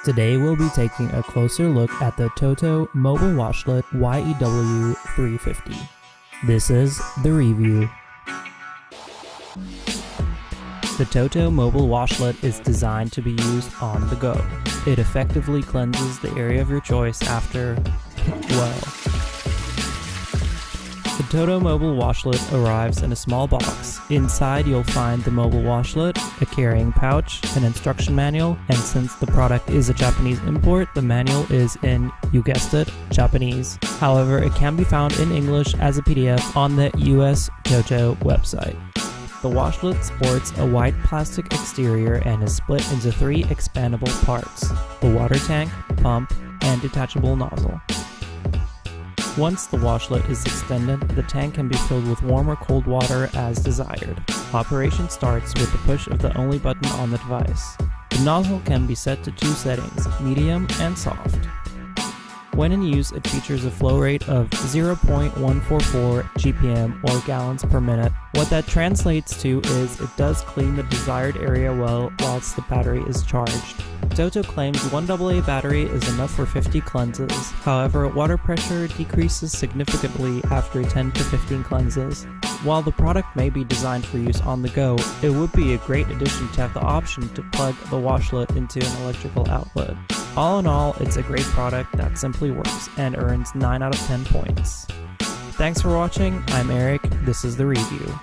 Today we'll be taking a closer look at the Toto mobile washlet YEW350. This is the review. The Toto mobile washlet is designed to be used on the go. It effectively cleanses the area of your choice after, well. The Toto mobile washlet arrives in a small box. Inside you'll find the mobile washlet, a carrying pouch, an instruction manual, and since the product is a Japanese import, the manual is in, you guessed it, Japanese. However, it can be found in English as a PDF on the US Toto website. The washlet sports a white plastic exterior and is split into 3 expandable parts: the water tank, pump, and detachable nozzle. Once the washlet is extended, the tank can be filled with warm or cold water as desired. Operation starts with the push of the only button on the device. The nozzle can be set to 2 settings, medium and soft. When in use, it features a flow rate of 0.144 GPM or gallons per minute. What that translates to is it does clean the desired area well whilst the battery is charged. Toto claims 1 AA battery is enough for 50 cleanses. However, water pressure decreases significantly after 10 to 15 cleanses. While the product may be designed for use on the go, it would be a great addition to have the option to plug the washlet into an electrical outlet. All in all, it's a great product that simply works and earns 9 out of 10 points. Thanks for watching, I'm Eric, this is the review.